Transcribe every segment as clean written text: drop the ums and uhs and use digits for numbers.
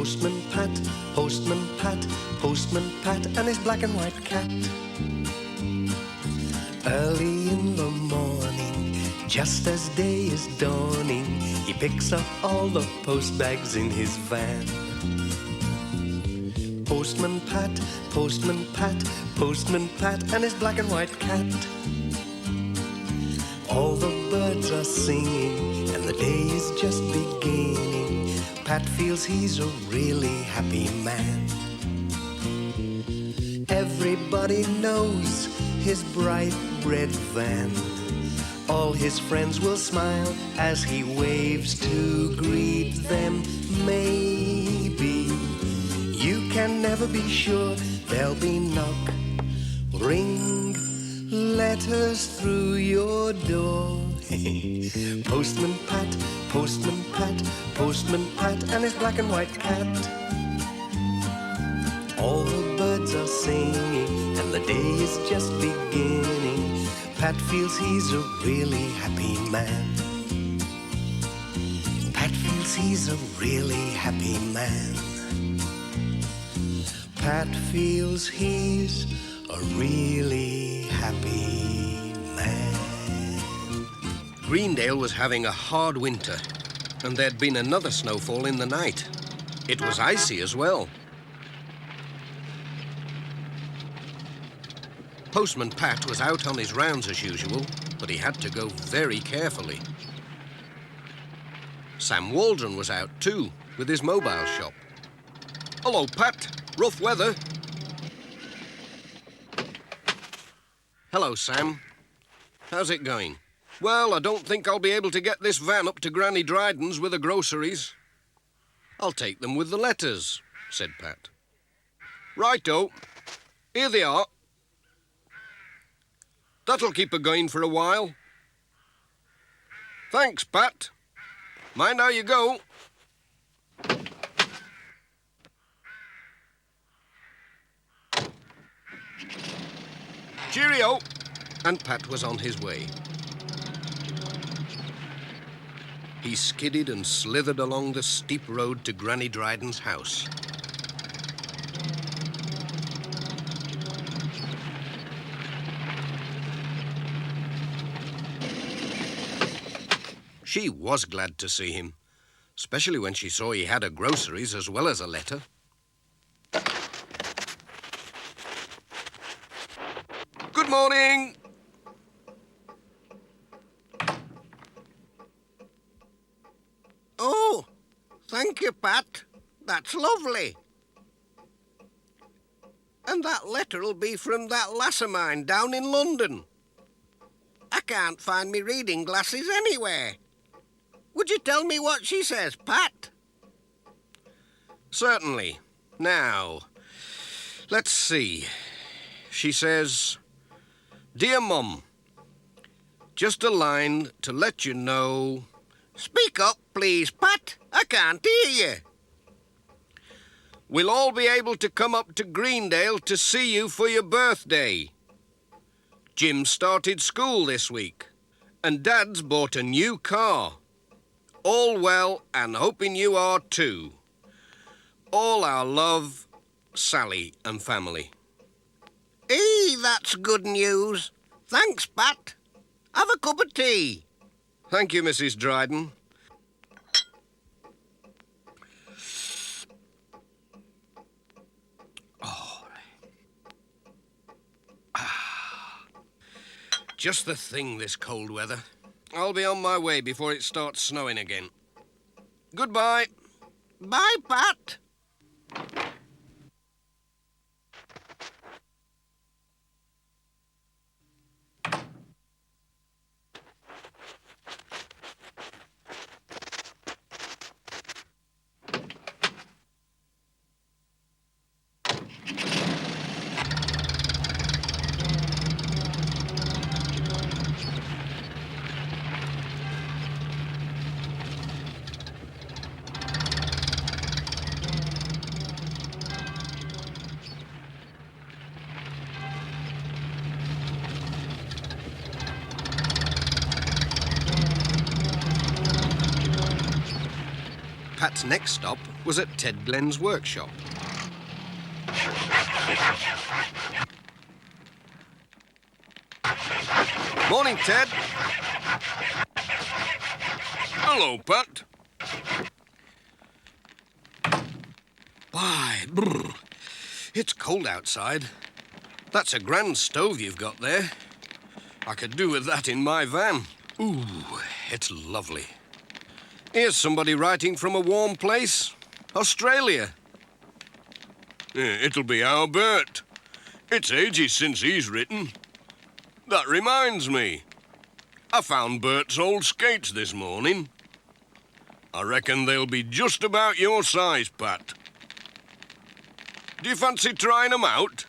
Postman Pat, Postman Pat, Postman Pat, and his black and white cat. Early in the morning, just as day is dawning, he picks up all the post bags in his van. Postman Pat, Postman Pat, Postman Pat, and his black and white cat. All the birds are singing, and the day is just beginning. Pat feels he's a really happy man. Everybody knows his bright red van. All his friends will smile as he waves to greet them. Maybe you can never be sure there'll be knock, ring, letters through your door. Postman Pat, Postman Pat, Postman Pat, and his black and white cat. All the birds are singing, and the day is just beginning. Pat feels he's a really happy man. Pat feels he's a really happy man. Pat feels he's a really happy man. Greendale was having a hard winter, and there'd been another snowfall in the night. It was icy as well. Postman Pat was out on his rounds as usual, but he had to go very carefully. Sam Waldron was out too, with his mobile shop. Hello, Pat. Rough weather. Hello, Sam. How's it going? Well, I don't think I'll be able to get this van up to Granny Dryden's with the groceries. I'll take them with the letters, said Pat. Righto. Here they are. That'll keep her going for a while. Thanks, Pat. Mind how you go. Cheerio. And Pat was on his way. He skidded and slithered along the steep road to Granny Dryden's house. She was glad to see him, especially when she saw he had her groceries as well as a letter. Good morning. Oh, thank you, Pat. That's lovely. And that letter'll be from that lass of mine down in London. I can't find me reading glasses anywhere. Would you tell me what she says, Pat? Certainly. Now, let's see. She says, Dear Mum, just a line to let you know... Speak up, please, Pat. I can't hear you. We'll all be able to come up to Greendale to see you for your birthday. Jim started school this week, and Dad's bought a new car. All well and hoping you are too. All our love, Sally and family. That's good news. Thanks, Pat. Have a cup of tea. Thank you, Mrs. Dryden. Just the thing, this cold weather. I'll be on my way before it starts snowing again. Goodbye. Bye, Pat. Pat's next stop was at Ted Glenn's workshop. Morning, Ted. Hello, Pat. Why, brr, it's cold outside. That's a grand stove you've got there. I could do with that in my van. Ooh, it's lovely. Here's somebody writing from a warm place. Australia. It'll be our Bert. It's ages since he's written. That reminds me. I found Bert's old skates this morning. I reckon they'll be just about your size, Pat. Do you fancy trying 'em out?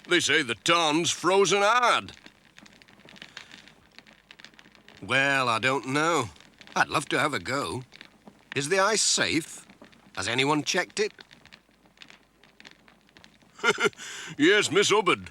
They say the tarn's frozen hard. Well, I don't know. I'd love to have a go. Is the ice safe? Has anyone checked it? Yes, Miss Hubbard.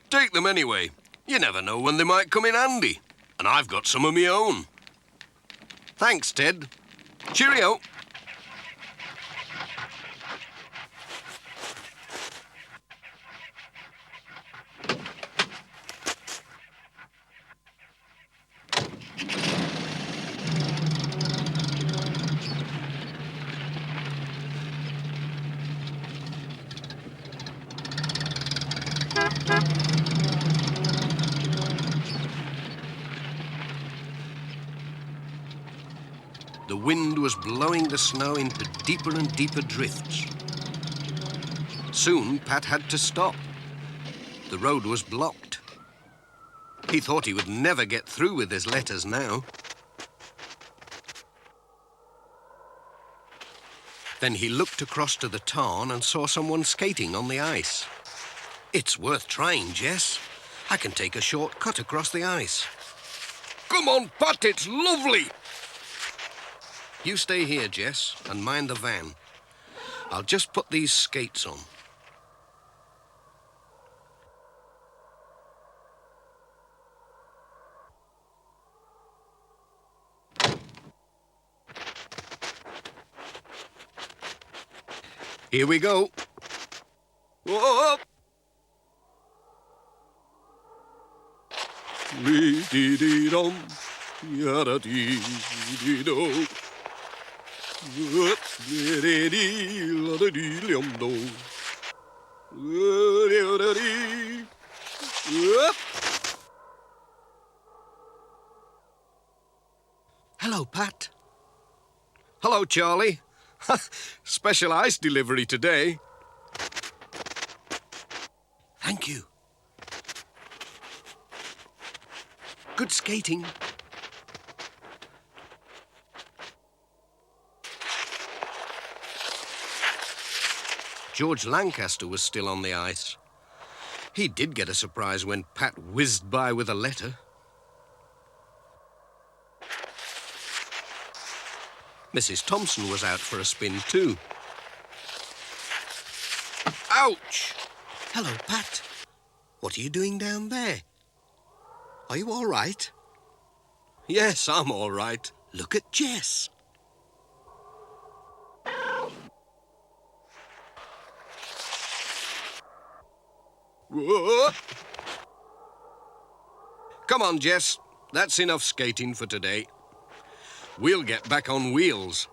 Take them anyway. You never know when they might come in handy. And I've got some of my own. Thanks, Ted. Cheerio. The wind was blowing the snow into deeper and deeper drifts. Soon, Pat had to stop. The road was blocked. He thought he would never get through with his letters now. Then he looked across to the tarn and saw someone skating on the ice. It's worth trying, Jess. I can take a short cut across the ice. Come on, Pat, it's lovely. You stay here, Jess, and mind the van. I'll just put these skates on. Here we go. Whoa! Dee-dee-dee-dum, yada-dee-dee-do. Dee-dee-dee-la-da-dee-lim-do. Dee-dee-dee. Hello, Pat. Hello, Charlie. Special ice delivery today. Thank you. Good skating. George Lancaster was still on the ice. He did get a surprise when Pat whizzed by with a letter. Mrs. Thompson was out for a spin too. Ouch! Hello, Pat. What are you doing down there? Are you all right? Yes, I'm all right. Look at Jess. Whoa! Come on, Jess. That's enough skating for today. We'll get back on wheels.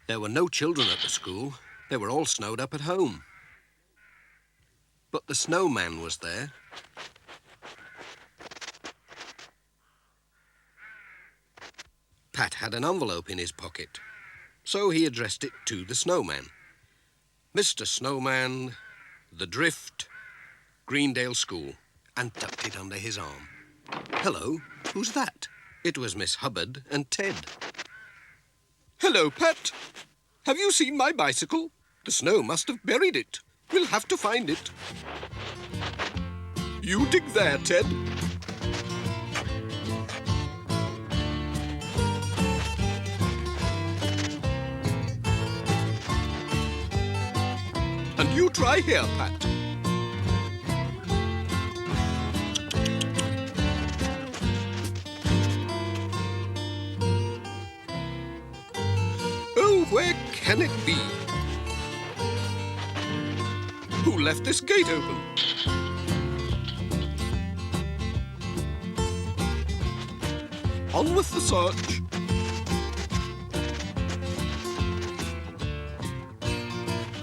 There were no children at the school. They were all snowed up at home. But the snowman was there. Pat had an envelope in his pocket, so he addressed it to the snowman. Mr. Snowman, The Drift, Greendale School, and tucked it under his arm. Hello, who's that? It was Miss Hubbard and Ted. Hello, Pat. Have you seen my bicycle? The snow must have buried it. We'll have to find it. You dig there, Ted. And you try here, Pat. Oh, where can it be? Who left this gate open? On with the search.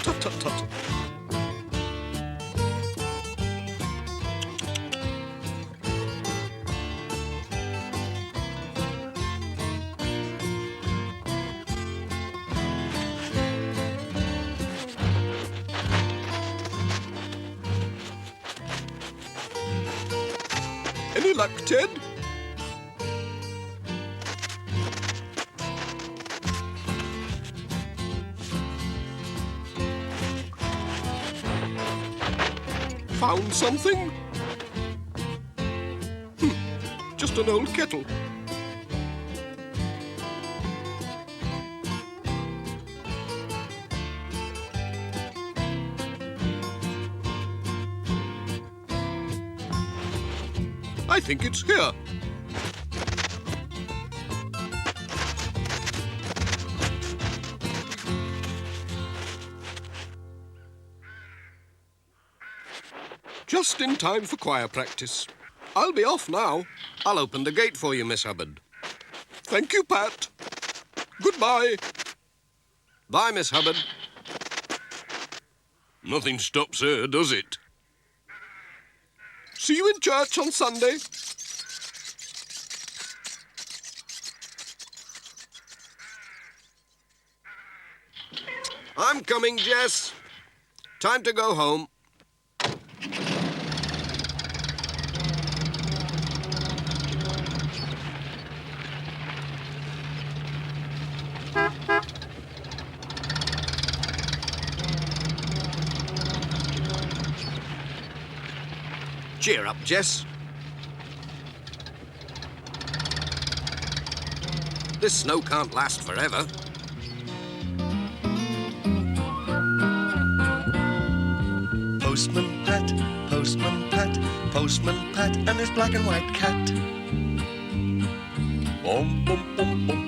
Tut, tut, tut. Any luck, Ted? Found something? Just an old kettle. I think it's here. Just in time for choir practice. I'll be off now. I'll open the gate for you, Miss Hubbard. Thank you, Pat. Goodbye. Bye, Miss Hubbard. Nothing stops her, does it? See you in church on Sunday. I'm coming, Jess. Time to go home. Cheer up, Jess. This snow can't last forever. Postman Pat, Postman Pat, Postman Pat, and his black and white cat. Bum, bum, bum, bum.